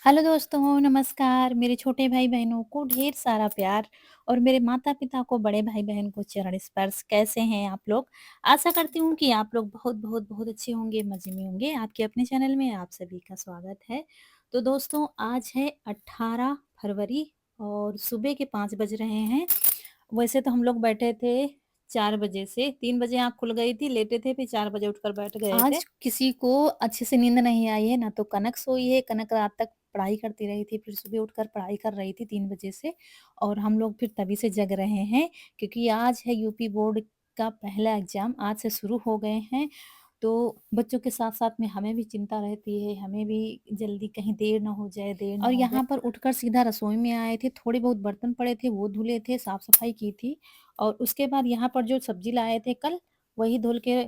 Hello दोस्तों, नमस्कार। मेरे छोटे भाई-बहनों को ढेर सारा प्यार और मेरे माता-पिता को, बड़े भाई-बहन को चरण स्पर्श। कैसे हैं आप लोग? आशा करती हूँ कि आप लोग बहुत अच्छे होंगे, मज़े में होंगे। आपके अपने चैनल में आप सभी का स्वागत है। तो दोस्तों, आज है 18 फरवरी और सुबह के 5 बज रहे हैं। वैसे तो हम लोग बैठे थे 4 बजे से, 3 बजे आँख खुल गई थी, लेटे थे, फिर 4 बजे उठकर बैठ गए थे। आज किसी को अच्छे से नींद नहीं आई है, ना तो कनक सोई है, कनक रात तक पढ़ाई करती रही थी, फिर सुबह उठकर पढ़ाई कर रही थी 3 बजे से और हम लोग फिर तभी से जग रहे हैं क्योंकि आज है यूपी बोर्ड का पहला एग्ज़ाम, आज से शुरू हो गए हैं। तो बच्चों के साथ-साथ में हमें भी चिंता रहती है, हमें भी जल्दी कहीं देर ना हो जाए, देर ना और हो जाए। यहाँ पर उठकर सीधा रसोई में आए थे, थोड़े बहुत बर्तन पड़े थे, वो धुले थे, साफ-सफाई की थी और उसके बाद यहाँ पर जो सब्ज़ी लाए थे कल, वही धुल के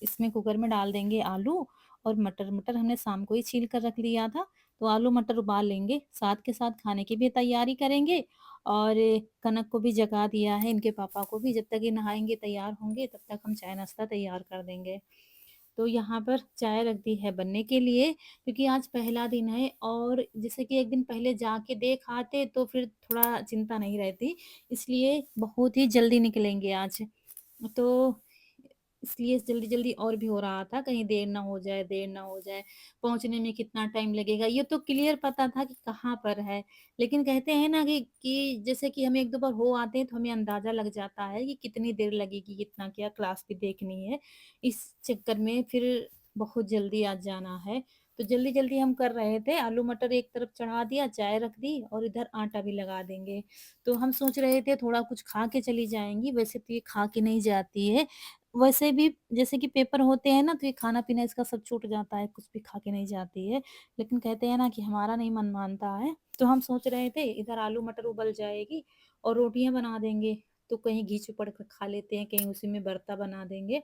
इसमें कुकर में डाल देंगे आलू और मटर। मटर हमने शाम को ही छील कर रख लिया था, तो आलू मटर उबाल लेंगे, साथ के साथ खाने की भी तैयारी करेंगे और कनक को भी जगा दिया है, इनके पापा को भी। जब तक ये नहाएँगे, तैयार होंगे, तब तक हम चाय-नाश्ता तैयार कर देंगे। तो यहाँ पर चाय रख दी है बनने के लिए क्योंकि आज पहला दिन है और जैसे कि 1 दिन पहले जाके देख आते तो फिर थोड़ा चिंता नहीं रहती, इसलिए बहुत ही जल्दी निकलेंगे आज। तो इसलिए जल्दी-जल्दी और भी हो रहा था, कहीं देर ना हो जाए, पहुँचने में कितना टाइम लगेगा, ये तो क्लियर पता था कि कहाँ पर है। लेकिन कहते हैं ना कि जैसे कि हम 1-2 बार हो आते हैं, तो हमें अंदाज़ा लग जाता है कि कितनी देर लगेगी, कितना क्या क्लास भी देखनी है। इस चक्कर में फिर बहुत जल्दी आज जाना है, तो जल्दी-जल्दी हम कर रहे थे, आलू मटर एक तरफ चढ़ा दिया, चाय रख दी और इधर आटा भी लगा देंगे। तो हम सोच रहे थे थोड़ा कुछ खा के चली जाएँगी, वैसे तो ये खा के नहीं जाती है। वैसे भी जैसे कि पेपर होते हैं ना, तो ये खाना-पीना इसका सब छूट जाता है, कुछ भी खा के नहीं जाती है। लेकिन कहते हैं ना कि हमारा नहीं मन मानता है, तो हम सोच रहे थे इधर आलू मटर उबल जाएगी और रोटियाँ बना देंगे, तो कहीं घी चुपड़ कर खा लेते हैं, कहीं उसी में भरता बना देंगे,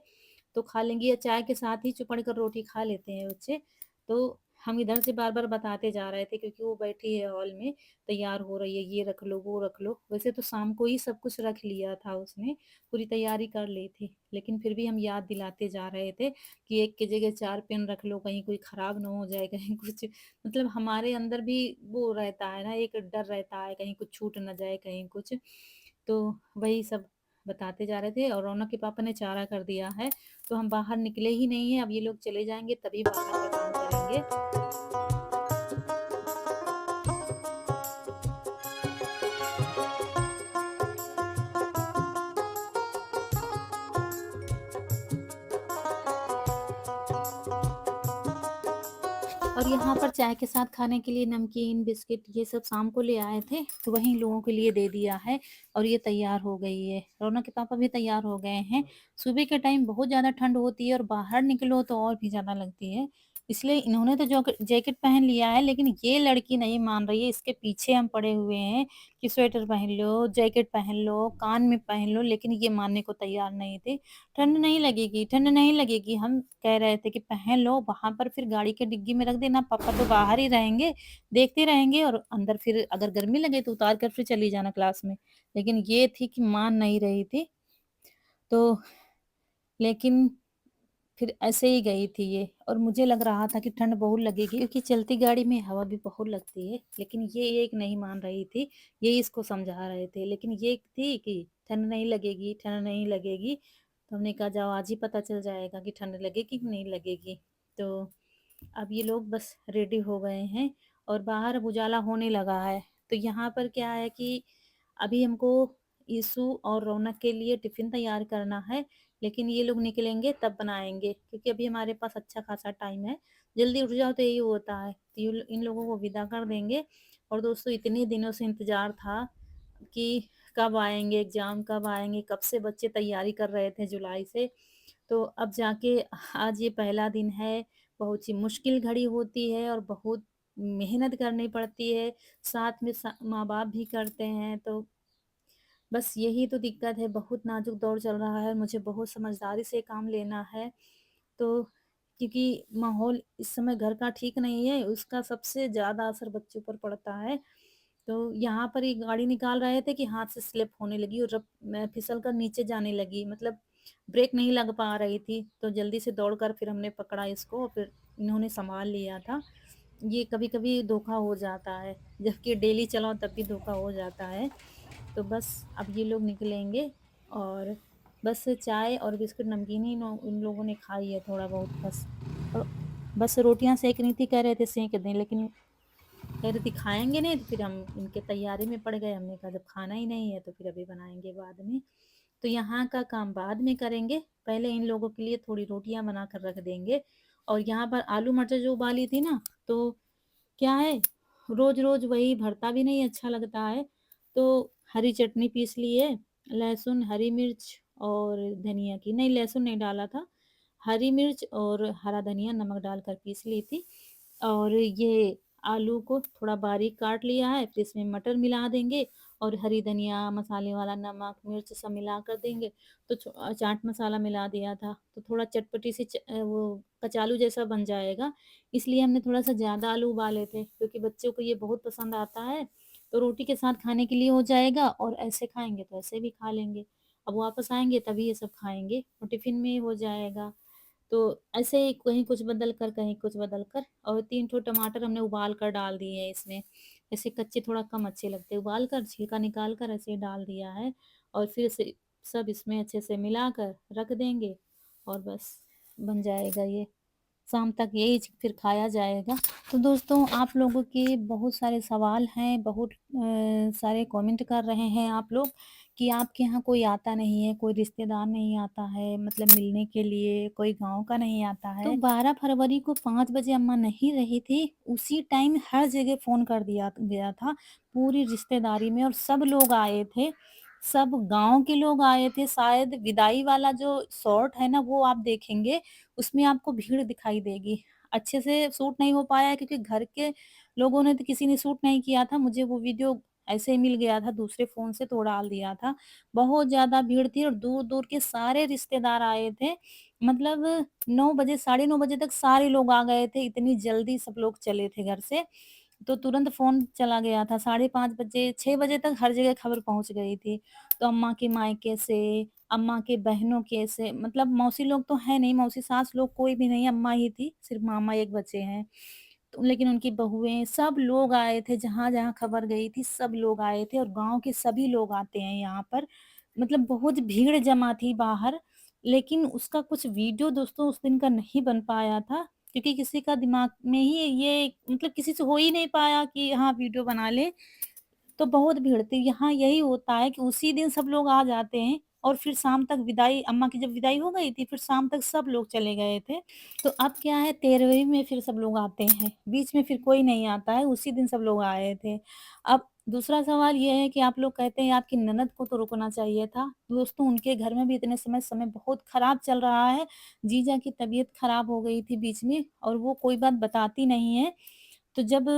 तो खा लेंगे या चाय के साथ ही चुपड़ कर रोटी खा लेते हैं बच्चे। तो हम इधर से बार-बार बताते जा रहे थे क्योंकि वो बैठी है हॉल में, तैयार हो रही है, ये रख लो, वो रख लो। वैसे तो शाम को ही सब कुछ रख लिया था उसने, पूरी तैयारी कर ली थी। लेकिन फिर भी हम याद दिलाते जा रहे थे कि एक की जगह 4 पेन रख लो, कहीं कोई खराब ना हो जाए, कहीं कुछ मतलब हमारे अंदर भी वो रहता है ना, एक डर रहता है, कहीं कुछ छूट ना जाए, कहीं कुछ। तो वही सब बताते जा रहे थे और रौनक के पापा ने चारा कर दिया है, तो हम बाहर निकले ही नहीं हैं, अब ये लोग चले जाएँगे तभी बाहर का काम करेंगे। और यहाँ पर चाय के साथ खाने के लिए नमकीन, बिस्किट ये सब शाम को ले आए थे, तो वही लोगों के लिए दे दिया है और ये तैयार हो गई है। रौनक के पापा भी तैयार हो गए हैं। सुबह के टाइम बहुत ज़्यादा ठंड होती है और बाहर निकलो तो और भी ज़्यादा लगती है। इसलिए इन्होंने तो जैकेट पहन लिया है, लेकिन ये लड़की नहीं मान रही है, इसके पीछे हम पड़े हुए हैं कि स्वेटर पहन लो, जैकेट पहन लो, कान में पहन लो, लेकिन ये मानने को तैयार नहीं थे। ठंड नहीं लगेगी, ठंड नहीं लगेगी। हम कह रहे थे कि पहन लो, वहाँ पर फिर गाड़ी के डिग्गी में रख देना, पापा तो बाहर ही रहेंगे, देखते रहेंगे और अंदर फिर अगर गर्मी लगे तो उतार कर फिर चली जाना क्लास में। लेकिन ये थी कि मान नहीं रही थी, तो लेकिन फिर ऐसे ही गई थी ये और मुझे लग रहा था कि ठंड बहुत लगेगी क्योंकि चलती गाड़ी में हवा भी बहुत लगती है। लेकिन ये एक नहीं मान रही थी, ये इसको समझा रहे थे। लेकिन ये थी कि ठंड नहीं लगेगी, ठंड नहीं लगेगी। तो हमने कहा जाओ आज ही पता चल जाएगा कि ठंड लगेगी कि नहीं लगेगी। तो अब ये लोग बस रेडी हो गए हैं और बाहर अब उजाला होने लगा है। तो यहाँ पर क्या है कि अभी हमको यीशु और रौनक के लिए टिफ़िन तैयार करना है, लेकिन ये लोग निकलेंगे तब बनाएँगे क्योंकि अभी हमारे पास अच्छा खासा टाइम है। जल्दी उठ जाओ तो यही होता है। तो ये इन लोगों को विदा कर देंगे और दोस्तों इतने दिनों से इंतज़ार था कि कब आएँगे एग्ज़ाम, कब आएँगे, कब से बच्चे तैयारी कर रहे थे जुलाई से। तो अब जाके आज ये पहला दिन है, बहुत सी मुश्किल घड़ी होती है और बहुत मेहनत करनी पड़ती है, साथ में माँ-बाप भी करते हैं, तो बस यही तो दिक्कत है, बहुत नाज़ुक दौर चल रहा है, मुझे बहुत समझदारी से काम लेना है। तो क्योंकि माहौल इस समय घर का ठीक नहीं है, उसका सबसे ज़्यादा असर बच्चों पर पड़ता है। तो यहाँ पर ये गाड़ी निकाल रहे थे कि हाथ से स्लिप होने लगी और जब मैं फिसल कर नीचे जाने लगी, मतलब ब्रेक नहीं लग पा रही थी, तो जल्दी से दौड़कर फिर हमने पकड़ा इसको और फिर इन्होंने सँभाल लिया था। ये कभी-कभी धोखा हो जाता है, जबकि डेली चलाओ तब भी धोखा हो जाता है। तो बस अब ये लोग निकलेंगे और बस चाय और बिस्कुट नमकीन ही नो इन लोगों ने खाई है थोड़ा बहुत बस। और बस रोटियाँ सेंक रही थी, कह रहे थे सेंक दें, लेकिन कह रही थी खाएँगे नहीं, तो फिर हम इनके तैयारी में पड़ गए। हमने कहा जब खाना ही नहीं है तो फिर अभी बनाएँगे बाद में। तो यहाँ का काम बाद में करेंगे, पहले इन लोगों के लिए थोड़ी रोटियाँ बना कर रख देंगे। और यहाँ पर आलू मटर जो उबाली थी ना, तो क्या है, रोज-रोज वही भरता भी नहीं अच्छा लगता है, तो हरी चटनी पीस ली है, लहसुन, हरी मिर्च और धनिया की, नहीं लहसुन नहीं डाला था, हरी मिर्च और हरा धनिया नमक डालकर पीस ली थी। और ये आलू को थोड़ा बारीक काट लिया है, फिर इसमें मटर मिला देंगे और हरी धनिया, मसाले वाला नमक, मिर्च सब मिला कर देंगे। तो चाट मसाला मिला दिया था, तो थोड़ा चटपटी सी वो कचालू जैसा बन जाएगा। इसलिए हमने थोड़ा-सा ज़्यादा आलू उबाले थे, क्योंकि बच्चों को ये बहुत पसंद आता है, तो रोटी के साथ खाने के लिए हो जाएगा और ऐसे खाएँगे तो ऐसे भी खा लेंगे। अब वापस आएँगे तभी ये सब खाएँगे और टिफ़िन में हो जाएगा। तो ऐसे ही कहीं कुछ बदल कर, कहीं कुछ बदल कर, और 3 ठो टमाटर हमने उबाल कर डाल दिए हैं इसमें। ऐसे कच्चे थोड़ा कम अच्छे लगते हैं, उबाल कर छिलका निकाल कर ऐसे ही डाल दिया है और फिर से सब इसमें अच्छे से मिलाकर रख देंगे और बस बन जाएगा ये। शाम तक यही फिर खाया जाएगा। तो दोस्तों, आप लोगों के बहुत सारे सवाल हैं, बहुत सारे कमेंट कर रहे हैं आप लोग कि आपके यहाँ कोई आता नहीं है, कोई रिश्तेदार नहीं आता है मतलब मिलने के लिए, कोई गाँव का नहीं आता है। तो 12 फरवरी को 5 बजे अम्मा नहीं रही थी, उसी टाइम हर जगह फ़ोन कर दिया गया था, पूरी रिश्तेदारी में, और सब लोग आए थे। सब गाँव के लोग आए थे, शायद विदाई वाला जो शॉट है ना वो आप देखेंगे, उसमें आपको भीड़ दिखाई देगी। अच्छे से शूट नहीं हो पाया है क्योंकि घर के लोगों ने तो किसी ने शूट नहीं किया था। मुझे वो वीडियो ऐसे ही मिल गया था दूसरे फ़ोन से, तो डाल दिया था। बहुत ज़्यादा भीड़ थी और दूर-दूर के सारे रिश्तेदार आए थे। मतलब 9 बजे, साढ़े 9 बजे तक सारे लोग आ गए थे, इतनी जल्दी सब लोग चले थे घर से। तो तुरंत फ़ोन चला गया था, साढ़े 5 बजे, 6 बजे तक हर जगह खबर पहुँच गई थी। तो अम्मा के मायके से, अम्मा के बहनों के से, मतलब मौसी लोग तो हैं नहीं, मौसी सास लोग कोई भी नहीं, अम्मा ही थी, सिर्फ़ मामा एक बचे हैं। तो लेकिन उनकी बहुएँ, सब लोग आए थे, जहाँ-जहाँ खबर गई थी सब लोग आए थे और गाँव के सभी लोग आते हैं यहाँ पर। मतलब बहुत भीड़ जमा थी बाहर, लेकिन उसका कुछ वीडियो दोस्तों उस दिन का नहीं बन पाया था, क्योंकि किसी का दिमाग में ही ये मतलब किसी से हो ही नहीं पाया कि हाँ, वीडियो बना ले। तो बहुत भीड़ थी। यहाँ यही होता है कि उसी दिन सब लोग आ जाते हैं और फिर शाम तक विदाई, अम्मा की जब विदाई हो गई थी, फिर शाम तक सब लोग चले गए थे। तो अब क्या है, 13वीं में फिर सब लोग आते हैं, बीच में फिर कोई नहीं आता है, उसी दिन सब लोग आए थे। अब दूसरा सवाल ये है कि आप लोग कहते हैं आपकी ननद को तो रुकना चाहिए था। दोस्तों, उनके घर में भी इतने समय बहुत खराब चल रहा है। जीजा की तबीयत खराब हो गई थी बीच में और वो कोई बात बताती नहीं है। तो जब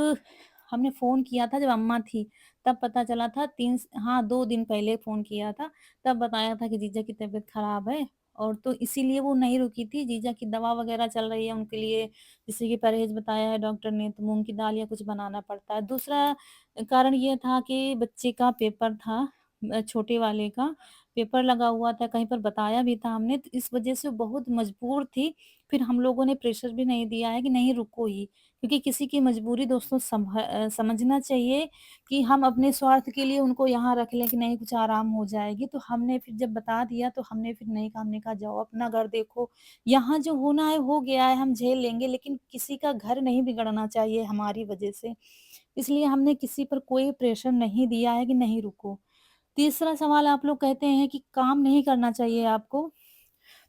हमने फ़ोन किया था, जब अम्मा थी, तब पता चला था, 3 हाँ, 2 दिन पहले फ़ोन किया था, तब बताया था कि जीजा की तबीयत ख़राब है और तो इसीलिए वो नहीं रुकी थी। जीजा की दवा वग़ैरह चल रही है उनके लिए, जैसे कि परहेज़ बताया है डॉक्टर ने, तो मूँग की दाल या कुछ बनाना पड़ता है। दूसरा कारण ये था कि बच्चे का पेपर था, छोटे वाले का पेपर लगा हुआ था, कहीं पर बताया भी था हमने, तो इस वज़ह से वो बहुत मजबूर थी। फिर हम लोगों ने प्रेशर भी नहीं दिया है कि नहीं रुको ही, क्योंकि किसी की मजबूरी दोस्तों समझना चाहिए कि हम अपने स्वार्थ के लिए उनको यहाँ रख लें कि नहीं कुछ आराम हो जाएगी। तो हमने फिर जब बता दिया तो हमने फिर नहीं कहा, हमने कहा जाओ अपना घर देखो, यहाँ जो होना है हो गया है, हम झेल लेंगे, लेकिन किसी का घर नहीं बिगड़ना चाहिए हमारी वजह से। इसलिए हमने किसी पर कोई प्रेशर नहीं दिया है कि नहीं रुको। तीसरा सवाल, आप लोग कहते हैं कि काम नहीं करना चाहिए आपको।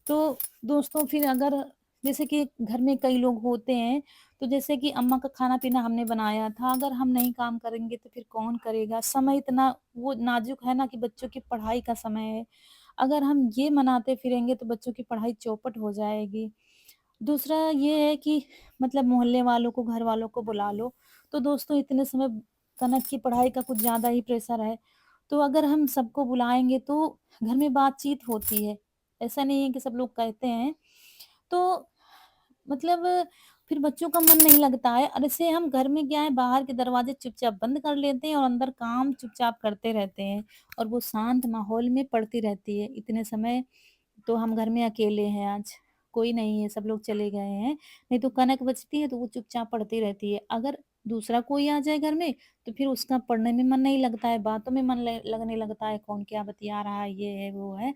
तो दोस्तों, फिर अगर जैसे कि घर में कई लोग होते हैं, तो जैसे कि अम्मा का खाना-पीना हमने बनाया था, अगर हम नहीं काम करेंगे तो फिर कौन करेगा? समय इतना वो नाज़ुक है ना कि बच्चों की पढ़ाई का समय है। अगर हम ये मनाते फिरेंगे तो बच्चों की पढ़ाई चौपट हो जाएगी। दूसरा ये है कि मतलब मोहल्ले वालों को, घर वालों को बुला लो। तो दोस्तों, इतने समय कनक की पढ़ाई का कुछ ज़्यादा ही प्रेशर है। तो अगर हम सबको बुलाएँगे तो घर में बातचीत होती है। ऐसा नहीं है कि सब लोग कहते हैं। तो मतलब फिर बच्चों का मन नहीं लगता है और ऐसे हम घर में क्या है, बाहर के दरवाज़े चुपचाप बंद कर लेते हैं और अंदर काम चुपचाप करते रहते हैं और वो शांत माहौल में पढ़ती रहती है। इतने समय तो हम घर में अकेले हैं आज। कोई नहीं है, सब लोग चले गए हैं। नहीं तो कनक बचती है तो वो चुपचाप पढ़ती रहती है। अगर दूसरा कोई आ जाए घर में तो फिर उसका पढ़ने में मन नहीं लगता है, बातों में मन लगने लगता है, कौन क्या बतिया रहा है, ये है, वो है।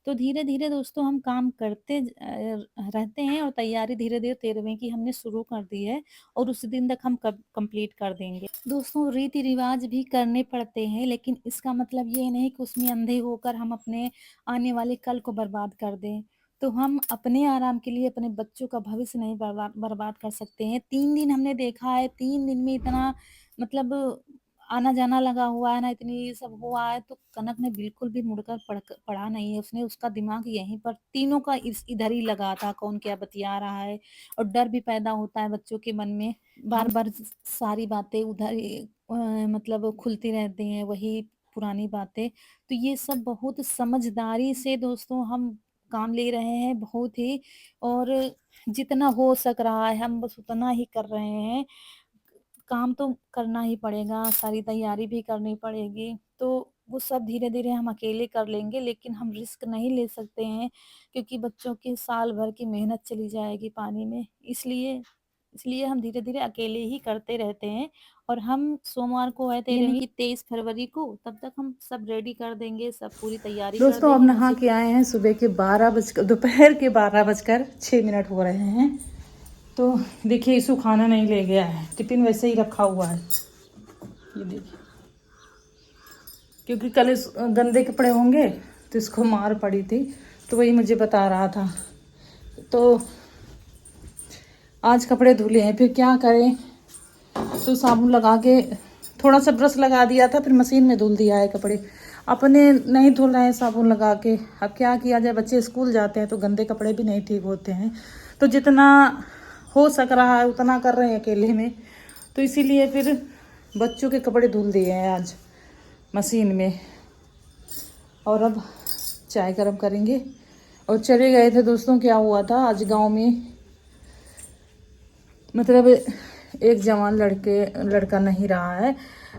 तो धीरे-धीरे दोस्तों हम काम करते रहते हैं और तैयारी धीरे-धीरे 13वीं की हमने शुरू कर दी है और उस दिन तक हम कब कंप्लीट कर देंगे। दोस्तों रीति-रिवाज भी करने पड़ते हैं, लेकिन इसका मतलब ये नहीं कि उसमें अंधे होकर हम अपने आने वाले कल को बर्बाद कर दें। तो हम अपने आराम के लिए अपने बच्चों का भविष्य नहीं बर्बाद बर्बाद कर सकते हैं। 3 दिन हमने देखा है, 3 दिन में इतना मतलब आना-जाना लगा हुआ है ना, इतनी ये सब हुआ है, तो कनक ने बिल्कुल भी मुड़कर पढ़ा नहीं है। उसने उसका दिमाग यहीं पर तीनों का इधर ही लगा था, कौन क्या बतिया रहा है और डर भी पैदा होता है बच्चों के मन में। बार-बार सारी बातें उधर ही मतलब खुलती रहती हैं, वही पुरानी बातें। तो ये सब बहुत समझदारी से दोस्तों हम काम ले रहे हैं, बहुत ही, और जितना हो सक रहा है हम बस उतना ही कर रहे हैं। काम तो करना ही पड़ेगा, सारी तैयारी भी करनी पड़ेगी, तो वो सब धीरे-धीरे हम अकेले कर लेंगे, लेकिन हम रिस्क नहीं ले सकते हैं क्योंकि बच्चों की साल भर की मेहनत चली जाएगी पानी में। इसलिए इसलिए हम धीरे-धीरे अकेले ही करते रहते हैं और हम सोमवार को है 13वीं यानी कि 23 फरवरी को, तब तक हम सब रेडी कर देंगे, सब पूरी तैयारी कर दोस्तों अब देंगे। नहा के आए हैं, सुबह के 12 बजकर दोपहर के 12:06 हो रहे हैं। तो देखिए इसु खाना नहीं ले गया है, टिफिन वैसे ही रखा हुआ है, ये देखिए, क्योंकि कल इस गंदे कपड़े होंगे तो इसको मार पड़ी थी, तो वही मुझे बता रहा था। तो आज कपड़े धुले हैं, फिर क्या करें, तो साबुन लगा के थोड़ा सा ब्रश लगा दिया था, फिर मशीन में धुल दिया है कपड़े। अपने नहीं धुल रहे हैं साबुन लगा के, अब क्या किया जाए, बच्चे स्कूल जाते हैं तो गंदे कपड़े भी नहीं ठीक होते हैं। तो जितना हो सक रहा है उतना कर रहे हैं अकेले में, तो इसीलिए फिर बच्चों के कपड़े धुल दिए हैं आज मशीन में। और अब चाय गर्म करेंगे। और चले गए थे दोस्तों, क्या हुआ था आज गांव में, मतलब एक जवान लड़का नहीं रहा है,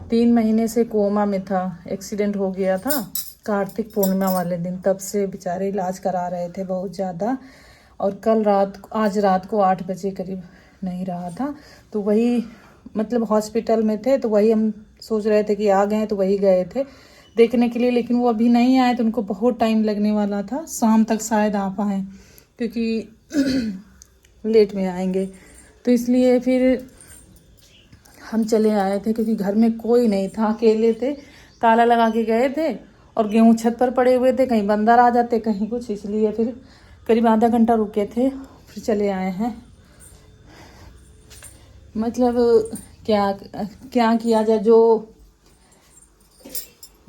3 महीने से कोमा में था, एक्सीडेंट हो गया था कार्तिक पूर्णिमा वाले दिन, तब से बेचारे इलाज करा रहे थे बहुत ज़्यादा। और आज रात को 8 बजे करीब नहीं रहा था, तो वही मतलब हॉस्पिटल में थे, तो वही हम सोच रहे थे कि आ गए, तो वही गए थे देखने के लिए, लेकिन वो अभी नहीं आए, तो उनको बहुत टाइम लगने वाला था, शाम तक शायद आ पाए क्योंकि लेट में आएंगे। तो इसलिए फिर हम चले आए थे, क्योंकि घर में कोई नहीं था, अकेले थे, ताला लगा के गए थे और गेहूं छत पर पड़े हुए थे, कहीं बंदर आ जाते कहीं कुछ, इसलिए फिर करीब आधा घंटा रुके थे, फिर चले आए हैं। मतलब क्या क्या किया जाए, जो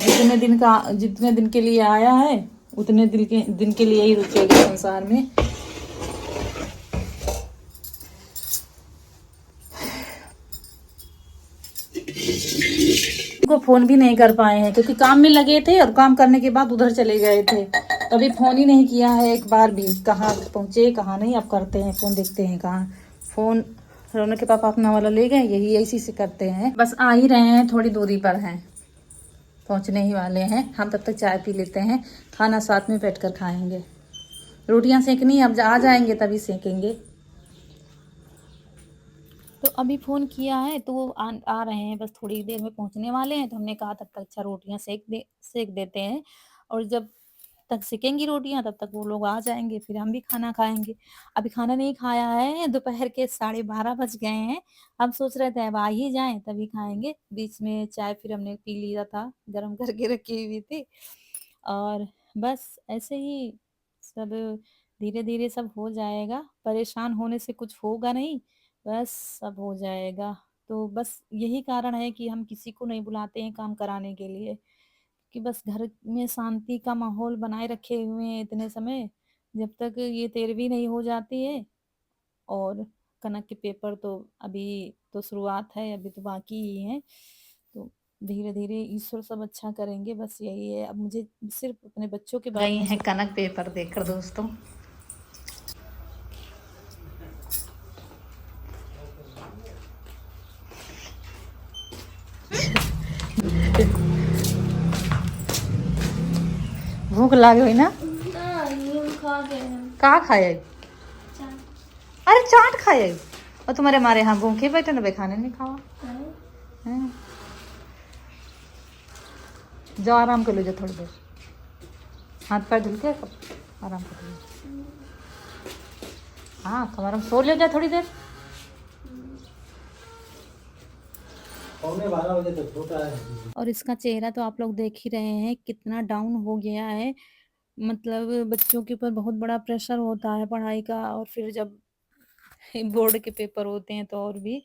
जितने दिन के लिए आया है उतने दिन के लिए ही रुकेगा संसार में। को फोन भी नहीं कर पाए हैं क्योंकि काम में लगे थे, और काम करने के बाद उधर चले गए थे, अभी फोन ही नहीं किया है एक बार भी, कहाँ पहुँचे कहाँ नहीं। अब करते हैं फोन, देखते हैं कहाँ फोन। रौनक के पापा अपना वाला ले गए, यही ऐसी से करते हैं। बस आ ही रहे हैं, थोड़ी दूरी पर हैं, पहुँचने ही वाले हैं। हम तब तक चाय पी लेते हैं, खाना साथ में बैठ कर खाएंगे। रोटियां सेकनी अब आ जाएंगे तभी सेकेंगे। तो अभी फ़ोन किया है तो वो आ रहे हैं, बस थोड़ी देर में पहुँचने वाले हैं, तो हमने कहा तब तक अच्छा रोटियाँ सेक देते हैं, और जब तक सेकेंगी रोटियाँ तब तक वो लोग आ जाएँगे, फिर हम भी खाना खाएँगे। अभी खाना नहीं खाया है, दोपहर के 12:30 बज गए हैं। हम सोच रहे थे अब आ ही जाएँ तभी खाएँगे। बीच में चाय फिर हमने पी लिया था, गरम करके रखी हुई थी, और बस ऐसे ही सब धीरे-धीरे सब हो जाएगा। परेशान होने से कुछ होगा नहीं, बस सब हो जाएगा। तो बस यही कारण है कि हम किसी को नहीं बुलाते हैं काम कराने के लिए, कि बस घर में शांति का माहौल बनाए रखे हुए हैं इतने समय, जब तक ये 13वीं नहीं हो जाती है। और कनक के पेपर तो अभी तो शुरुआत है, अभी तो बाकी ही है। तो धीरे-धीरे ईश्वर सब अच्छा करेंगे, बस यही है। अब मुझे सिर्फ़ अपने बच्चों के बारे गई में हैं कनक पेपर देखकर दोस्तों। भूख लागे हुई ना, का खाए अरे चाट खाए और तुम्हारे हमारे यहाँ भूखे बैठे ना, खाने नहीं खावा हैं? जाओ आराम कर लो, जाओ थोड़ी देर, हाथ पैर धुल के आराम कर लो। हाँ कमर में सो ले, जाओ थोड़ी देर। 11:15 बजे तक छोटा है। और इसका चेहरा तो आप लोग देख ही रहे हैं कितना डाउन हो गया है। मतलब बच्चों के ऊपर बहुत बड़ा प्रेशर होता है पढ़ाई का, और फिर जब बोर्ड के पेपर होते हैं तो और भी।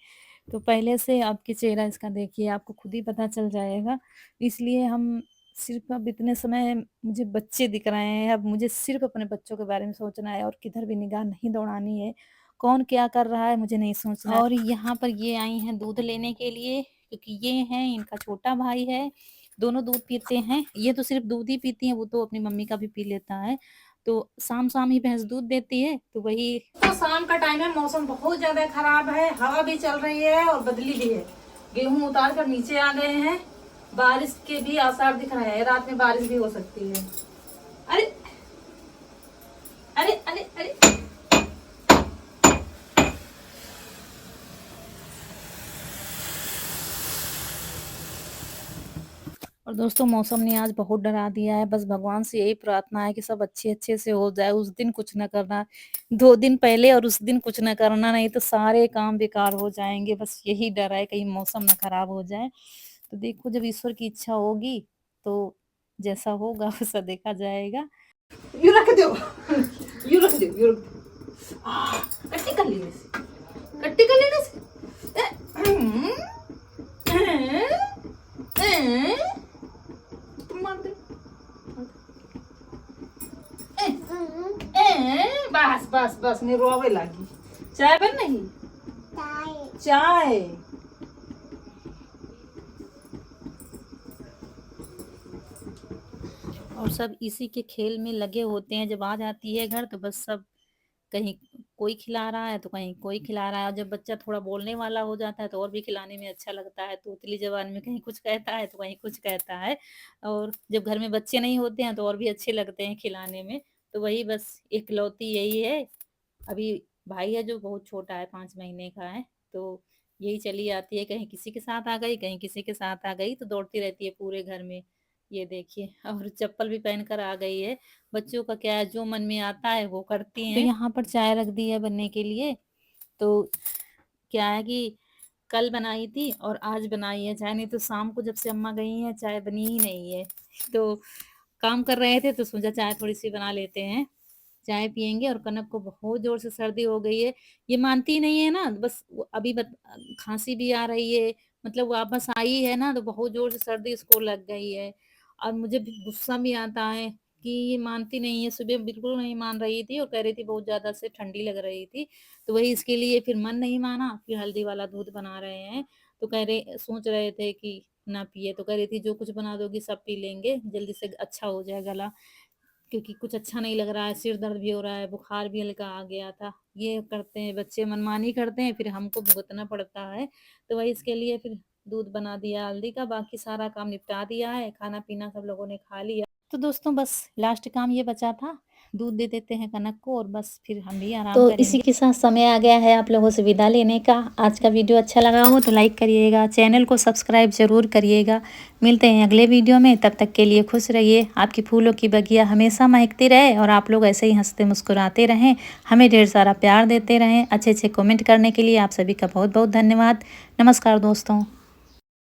तो पहले से आपके चेहरा इसका देखिए, आपको खुद ही पता चल जाएगा। इसलिए हम सिर्फ अब इतने समय मुझे बच्चे दिख रहे हैं, अब मुझे सिर्फ अपने बच्चों के बारे में सोचना है और किधर भी निगाह नहीं दौड़ानी है। कौन क्या कर रहा है मुझे नहीं सोचना है। और यहाँ पर ये आई हैं दूध लेने के लिए, क्योंकि ये हैं इनका छोटा भाई है, दोनों दूध पीते हैं। ये तो सिर्फ दूध ही पीती हैं, वो तो अपनी मम्मी का भी पी लेता है। तो शाम ही भैंस दूध देती है, तो वही। तो शाम का टाइम है, मौसम बहुत ज्यादा खराब है, हवा भी चल रही है और बदली भी है। गेहूं उतार कर नीचे आ गए हैं, बारिश के भी आसार दिख रहे हैं, रात में बारिश भी हो सकती है। अरे अरे अरे अरे और दोस्तों मौसम ने आज बहुत डरा दिया है। बस भगवान से यही प्रार्थना है कि सब अच्छे से हो जाए। उस दिन कुछ न करना, 2 दिन पहले और उस दिन कुछ न करना, नहीं तो सारे काम बेकार हो जाएँगे। बस यही डर है कहीं मौसम ना खराब हो जाए। तो देखो जब ईश्वर की इच्छा होगी तो जैसा होगा वैसा देखा जाएगा। यू रख दो, यू रख दो, यू रख दो। कट्टी कर लेने से, कट्टी कर लेने से। मार दे। बस बस बस, मैं रोवे लगी। चाय बन नहीं, चाय। और सब इसी के खेल में लगे होते हैं। जब आ जाती है घर तो बस सब कहीं कोई खिला रहा है तो कहीं कोई खिला रहा है, और जब बच्चा थोड़ा बोलने वाला हो जाता है तो और भी खिलाने में अच्छा लगता है। तो उतली जबान में कहीं कुछ कहता है तो कहीं कुछ कहता है। और जब घर में बच्चे नहीं होते हैं तो और भी अच्छे लगते हैं खिलाने में। तो वही बस इकलौती यही है। अभी भाई है जो बहुत छोटा है, 5 महीने का है। तो यही चली आती है, कहीं किसी के साथ आ गई, कहीं किसी के साथ आ गई, तो दौड़ती रहती है पूरे घर में। ये देखिए, और चप्पल भी पहन कर आ गई है। बच्चों का क्या है, जो मन में आता है वो करती हैं। तो यहाँ पर चाय रख दी है बनने के लिए। तो क्या है कि कल बनाई थी और आज बनाई है चाय, नहीं तो शाम को जब से अम्मा गई हैं चाय बनी ही नहीं है। तो काम कर रहे थे तो सोचा चाय थोड़ी-सी बना लेते हैं। चाय पिएँगे। और कनक को बहुत ज़ोर से सर्दी हो गई है। ये मानती नहीं है ना, बस वो अभी खाँसी भी आ रही है, मतलब वापस आई है ना तो बहुत ज़ोर से सर्दी इसको लग गई है। और मुझे भी गुस्सा भी आता है कि ये मानती नहीं है। सुबह बिल्कुल नहीं मान रही थी और कह रही थी बहुत ज़्यादा से ठंडी लग रही थी। तो वही इसके लिए फिर मन नहीं माना, फिर हल्दी वाला दूध बना रहे हैं। तो सोच रहे थे कि ना पिए, तो कह रही थी जो कुछ बना दोगी सब पी लेंगे, जल्दी से अच्छा हो जाए गला। क्योंकि कुछ अच्छा नहीं लग रहा है, सिर दर्द भी हो रहा है, बुखार भी हल्का आ गया था। ये करते हैं बच्चे, मनमानी करते हैं, फिर हमको भुगतना पड़ता है। तो वही इसके लिए फिर दूध बना दिया हल्दी का, बाकी सारा काम निपटा दिया है, खाना-पीना सब लोगों ने खा लिया। तो दोस्तों बस लास्ट काम ये बचा था, दूध दे देते हैं कनक को और बस फिर हम भी आराम तो करेंगे। इसी के साथ समय आ गया है आप लोगों से विदा लेने का। आज का वीडियो अच्छा लगा हो तो लाइक करिएगा, चैनल को सब्सक्राइब ज़रूर करिएगा। मिलते हैं अगले वीडियो में, तब तक के लिए खुश रहिए। आपकी फूलों की बगिया हमेशा महकती रहे और आप लोग ऐसे ही हंसते मुस्कुराते रहें, हमें ढेर सारा प्यार देते रहें। अच्छे अच्छे कमेंट करने के लिए आप सभी का बहुत बहुत धन्यवाद। नमस्कार दोस्तों।